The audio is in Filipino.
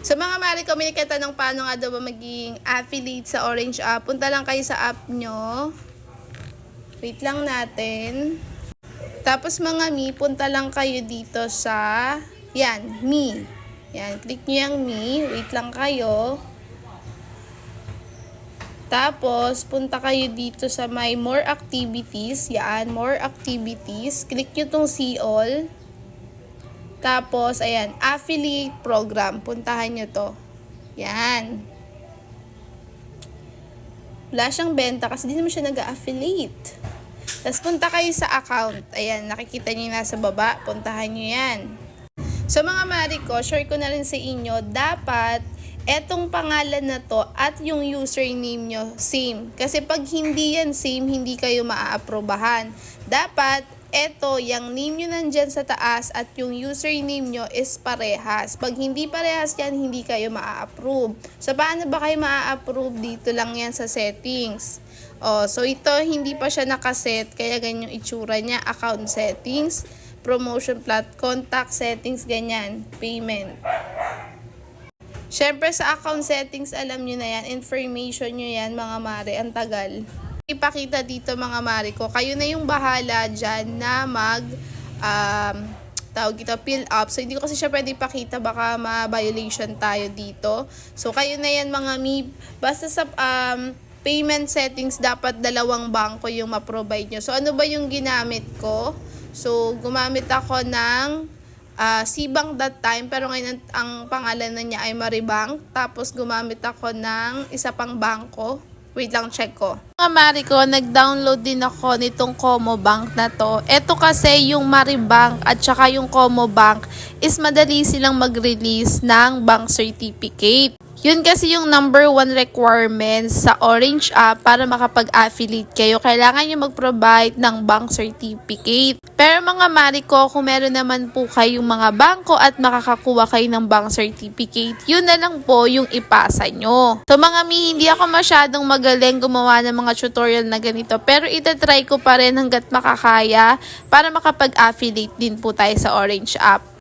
So mga mare, kung may nagtatanong paano nga daw ba maging affiliate sa Orange app, punta lang kayo sa app nyo. Wait lang natin. Tapos mga mi, punta lang kayo dito sa, yan, me. Yan, click nyo yung me. Wait lang kayo. Tapos, punta kayo dito sa my more activities. Yan, more activities. Click nyo tong see all. Tapos, ayan, affiliate program. Puntahan nyo to. Yan. Wala siyang benta kasi di naman siya nag-affiliate. Tapos, punta kayo sa account. Ayan, nakikita nyo nasa baba. Puntahan nyo yan. So, mga mari ko, share ko na rin sa inyo, dapat etong pangalan na to at yung username nyo same. Kasi pag hindi yan same, hindi kayo maaaprobahan. Dapat eto, yung name nyo nandyan sa taas at yung username nyo is parehas. Pag hindi parehas yan, hindi kayo maa-approve. So, paano ba kayo maa-approve? Dito lang yan sa settings. So ito, hindi pa siya nakaset, kaya ganyan yung itsura niya. Account settings, promotion plot, contact settings, ganyan, payment. Syempre sa account settings, alam nyo na yan, information nyo yan mga mare, ang tagal. Ipakita dito mga mare ko, kayo na yung bahala dyan na tawag ito, fill up. So hindi ko kasi siya pwede ipakita, baka ma-violation tayo dito. So kayo na yan mga mi, basta sa payment settings, dapat dalawang bangko yung ma-provide nyo. So ano ba yung ginamit ko? So gumamit ako ng Cbank that time, pero ngayon ang pangalan na niya ay Maribank. Tapos gumamit ako ng isa pang bangko. Wait lang, check ko. Mga mari ko, nag-download din ako nitong Como Bank na to. Ito kasi yung Maribank at saka yung Como Bank is madali silang mag-release ng bank certificate. Yun kasi yung number 1 requirement sa Orange app para makapag-affiliate kayo. Kailangan nyo mag-provide ng bank certificate. Pero mga mari ko, kung meron naman po kayong mga bangko at makakakuha kayo ng bank certificate, yun na lang po yung ipasa nyo. So mga mi, hindi ako masyadong magaling gumawa ng mga tutorial na ganito. Pero itatry ko pa rin hanggat makakaya para makapag-affiliate din po tayo sa Orange app.